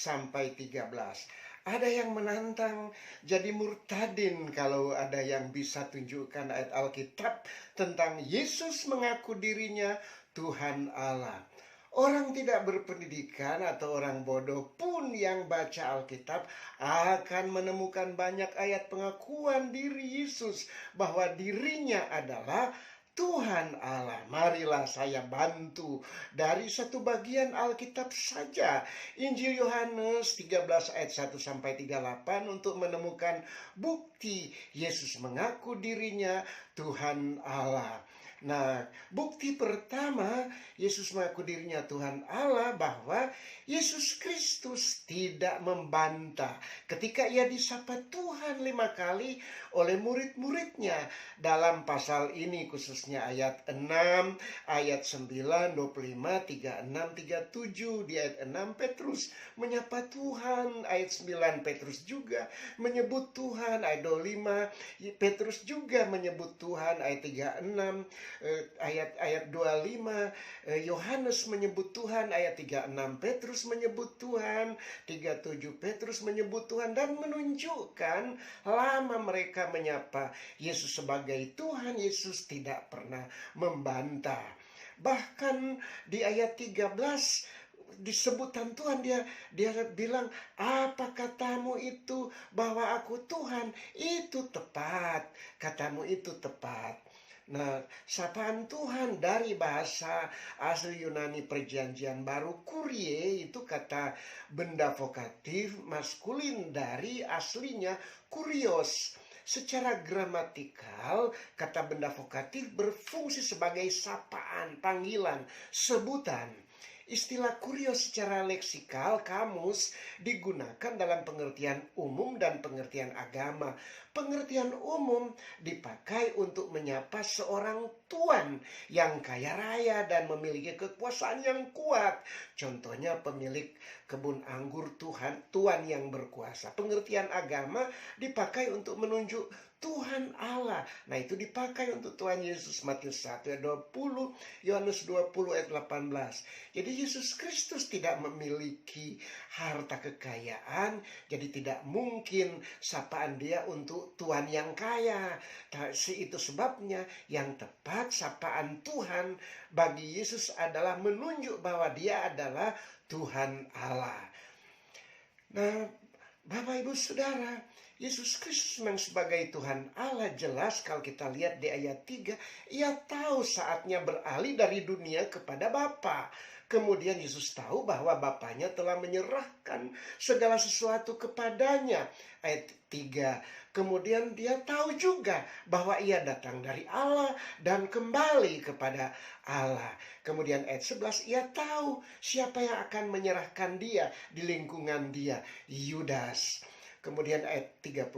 sampai 13. Ada yang menantang jadi murtadin kalau ada yang bisa tunjukkan ayat Alkitab tentang Yesus mengaku dirinya Tuhan Allah. Orang tidak berpendidikan atau orang bodoh pun yang baca Alkitab akan menemukan banyak ayat pengakuan diri Yesus bahwa dirinya adalah Tuhan Allah. Marilah saya bantu dari satu bagian Alkitab saja. Injil Yohanes 13 ayat 1 sampai 38 untuk menemukan bukti Yesus mengaku dirinya Tuhan Allah. Nah, bukti pertama Yesus mengaku dirinya Tuhan Allah bahwa Yesus Kristus tidak membantah ketika ia disapa Tuhan 5 kali oleh murid-muridnya. Dalam pasal ini khususnya ayat 6, ayat 9, 25, 36, 37. Di ayat 6 Petrus menyapa Tuhan, ayat 9 Petrus juga menyebut Tuhan, ayat 25 Petrus juga menyebut Tuhan, ayat 36, ayat 25 Yohanes menyebut Tuhan, ayat 36 Petrus menyebut Tuhan, 37 Petrus menyebut Tuhan, dan menunjukkan lama mereka menyapa Yesus sebagai Tuhan. Yesus tidak pernah membantah. Bahkan di ayat 13 disebutan Tuhan, dia bilang, apa katamu itu bahwa aku Tuhan? Itu tepat, katamu itu tepat. Nah, sapaan Tuhan dari bahasa asli Yunani Perjanjian Baru, kurie, itu kata benda vokatif maskulin dari aslinya kurios. Secara gramatikal, kata benda vokatif berfungsi sebagai sapaan, panggilan, sebutan. Istilah kurios secara leksikal kamus digunakan dalam pengertian umum dan pengertian agama. Pengertian umum dipakai untuk menyapa seorang tuan yang kaya raya dan memiliki kekuasaan yang kuat. Contohnya pemilik kebun anggur, tuan yang berkuasa. Pengertian agama dipakai untuk menunjuk Tuhan Allah. Nah, itu dipakai untuk Tuhan Yesus. Matius 1 ayat 20, Yohanes 20 ayat 18. Jadi Yesus Kristus tidak memiliki harta kekayaan, jadi tidak mungkin sapaan dia untuk Tuhan yang kaya. Itu sebabnya yang tepat sapaan Tuhan bagi Yesus adalah menunjuk bahwa dia adalah Tuhan Allah. Nah, Bapak Ibu Saudara, Yesus Kristus memang sebagai Tuhan Allah jelas kalau kita lihat di ayat 3, ia tahu saatnya beralih dari dunia kepada Bapa. Kemudian Yesus tahu bahwa Bapanya telah menyerahkan segala sesuatu kepadanya. Ayat 3. Kemudian dia tahu juga bahwa ia datang dari Allah dan kembali kepada Allah. Kemudian ayat 11, ia tahu siapa yang akan menyerahkan dia di lingkungan dia, Yudas. Kemudian ayat 38,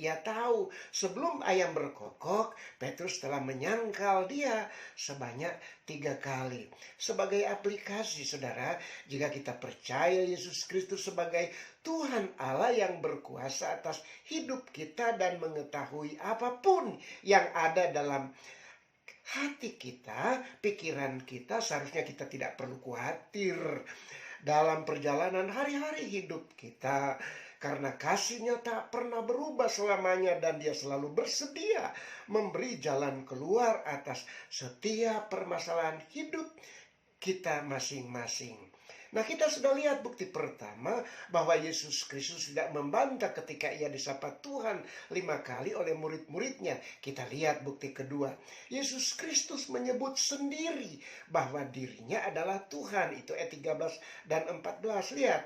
ia tahu sebelum ayam berkokok, Petrus telah menyangkal dia sebanyak 3 kali. Sebagai aplikasi, saudara, jika kita percaya Yesus Kristus sebagai Tuhan Allah yang berkuasa atas hidup kita dan mengetahui apapun yang ada dalam hati kita, pikiran kita, seharusnya kita tidak perlu khawatir dalam perjalanan hari-hari hidup kita. Karena kasih-Nya tak pernah berubah selamanya dan Dia selalu bersedia memberi jalan keluar atas setiap permasalahan hidup kita masing-masing. Nah, kita sudah lihat bukti pertama bahwa Yesus Kristus tidak membantah ketika ia disapa Tuhan 5 kali oleh murid-muridnya. Kita lihat bukti kedua. Yesus Kristus menyebut sendiri bahwa dirinya adalah Tuhan. Itu ayat 13 dan 14. Lihat.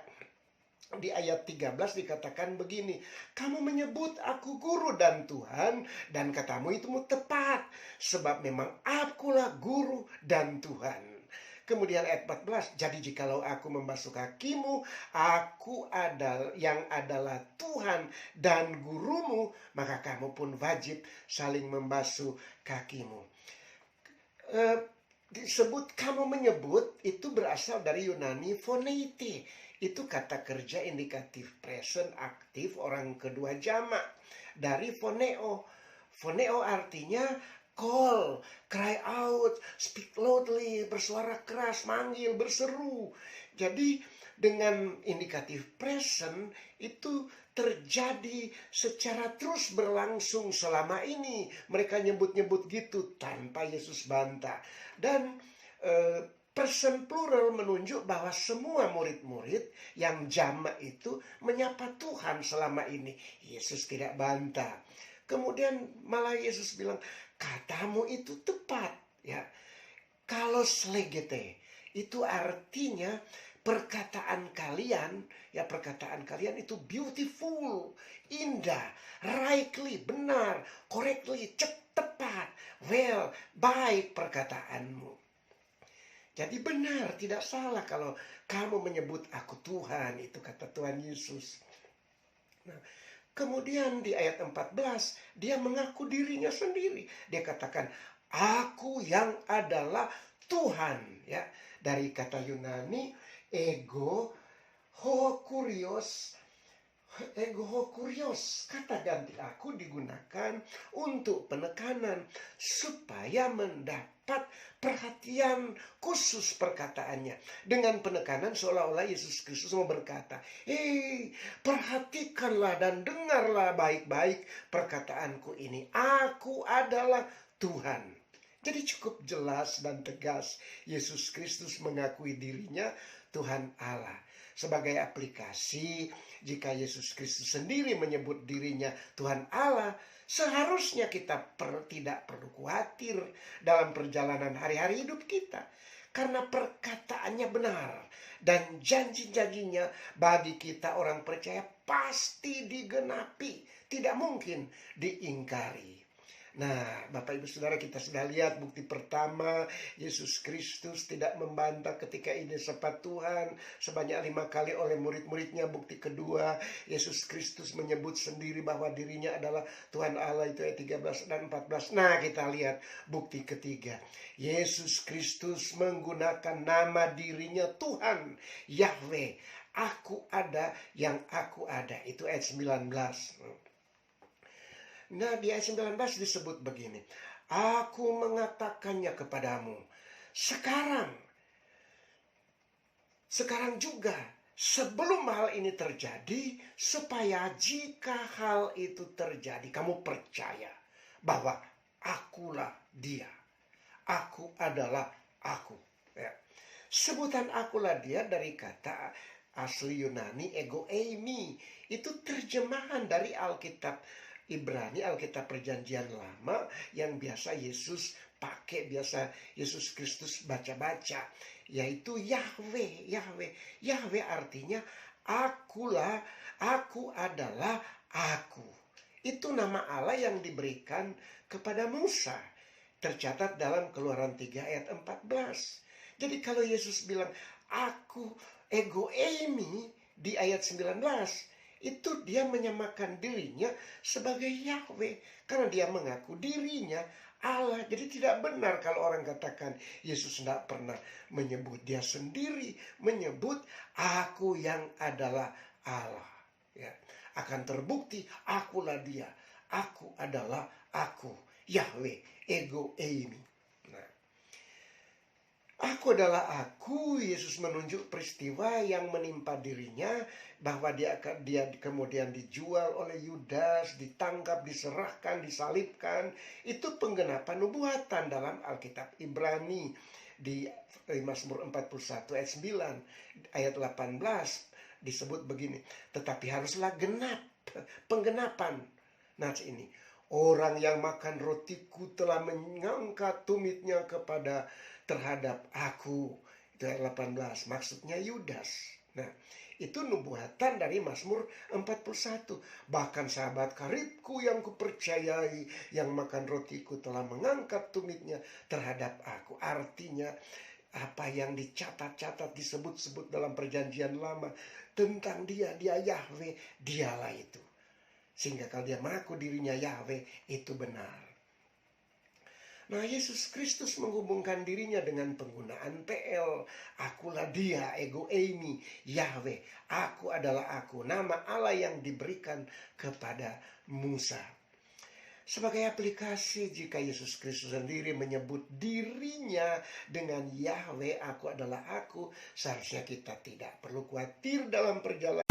Di ayat 13 dikatakan begini, kamu menyebut aku guru dan Tuhan, dan katamu itu tepat, sebab memang akulah guru dan Tuhan. Kemudian ayat 14, jadi jikalau aku membasuh kakimu, aku adalah Tuhan dan gurumu, maka kamu pun wajib saling membasuh kakimu. Disebut kamu menyebut itu berasal dari Yunani phoneite. Itu kata kerja indikatif present aktif orang kedua jamak dari phoneo. Phoneo artinya call, cry out, speak loudly, bersuara keras, manggil, berseru. Jadi dengan indikatif present itu terjadi secara terus berlangsung selama ini. Mereka nyebut-nyebut gitu tanpa Yesus bantah. Dan present plural menunjuk bahwa semua murid-murid yang jamak itu menyapa Tuhan selama ini. Yesus tidak bantah. Kemudian malah Yesus bilang, katamu itu tepat. Ya, kalau slegete itu artinya perkataan kalian itu beautiful, indah, rightly, benar, correctly, tepat, well, baik perkataanmu. Jadi benar, tidak salah kalau kamu menyebut aku Tuhan, itu kata Tuhan Yesus. Nah, kemudian di ayat 14, dia mengaku dirinya sendiri. Dia katakan, aku yang adalah Tuhan. Ya, dari kata Yunani, ego kurios. Kata ganti aku digunakan untuk penekanan supaya mendapat perhatian khusus perkataannya. Dengan penekanan seolah-olah Yesus Kristus mau berkata, perhatikanlah dan dengarlah baik-baik perkataanku ini. Aku adalah Tuhan. Jadi cukup jelas dan tegas Yesus Kristus mengakui dirinya Tuhan Allah. Sebagai aplikasi, jika Yesus Kristus sendiri menyebut dirinya Tuhan Allah, seharusnya kita tidak perlu khawatir dalam perjalanan hari-hari hidup kita. Karena perkataannya benar dan janji-janjinya bagi kita orang percaya pasti digenapi, tidak mungkin diingkari. Nah, Bapak Ibu Saudara, kita sudah lihat bukti pertama, Yesus Kristus tidak membantah ketika ide sapa Tuhan sebanyak 5 kali oleh murid-muridnya. Bukti kedua, Yesus Kristus menyebut sendiri bahwa dirinya adalah Tuhan Allah, itu ayat 13 dan 14. Nah, kita lihat bukti ketiga, Yesus Kristus menggunakan nama dirinya Tuhan, Yahweh, aku ada yang aku ada, itu ayat 19. Nah, di ayat 19 disebut begini, aku mengatakannya kepadamu sekarang juga, sebelum hal ini terjadi, supaya jika hal itu terjadi, kamu percaya bahwa akulah dia, aku adalah aku. Ya. Sebutan akulah dia dari kata asli Yunani ego eimi, itu terjemahan dari Alkitab Ibrani, Alkitab Perjanjian Lama yang biasa Yesus pakai, biasa Yesus Kristus baca-baca, yaitu Yahweh. Yahweh artinya akulah, aku adalah aku. Itu nama Allah yang diberikan kepada Musa. Tercatat dalam Keluaran 3 ayat 14. Jadi kalau Yesus bilang aku ego eimi di ayat 19, itu dia menyamakan dirinya sebagai Yahweh. Karena dia mengaku dirinya Allah. Jadi tidak benar kalau orang katakan Yesus tidak pernah menyebut dia sendiri. Menyebut aku yang adalah Allah. Ya. Akan terbukti akulah dia. Aku adalah aku. Yahweh. Ego eimi. Aku adalah aku. Yesus menunjuk peristiwa yang menimpa dirinya, bahwa dia kemudian dijual oleh Yudas, ditangkap, diserahkan, disalibkan. Itu penggenapan nubuatan dalam Alkitab Ibrani di Mazmur 41 ayat 9, ayat 18 disebut begini, tetapi haruslah genap, penggenapan. Nah ini, orang yang makan rotiku telah mengangkat tumitnya terhadap aku. Itu ayat 18. Maksudnya Yudas. Nah, itu nubuatan dari Mazmur 41. Bahkan sahabat karibku yang kupercayai, yang makan rotiku telah mengangkat tumitnya terhadap aku. Artinya apa yang dicatat-catat, disebut-sebut dalam Perjanjian Lama tentang dia Yahweh, dialah itu. Sehingga kalau dia mengaku dirinya Yahweh, itu benar. Nah, Yesus Kristus menghubungkan dirinya dengan penggunaan PL. Akulah dia, ego eimi, Yahweh. Aku adalah aku. Nama Allah yang diberikan kepada Musa. Sebagai aplikasi, jika Yesus Kristus sendiri menyebut dirinya dengan Yahweh, aku adalah aku, seharusnya kita tidak perlu khawatir dalam perjalanan.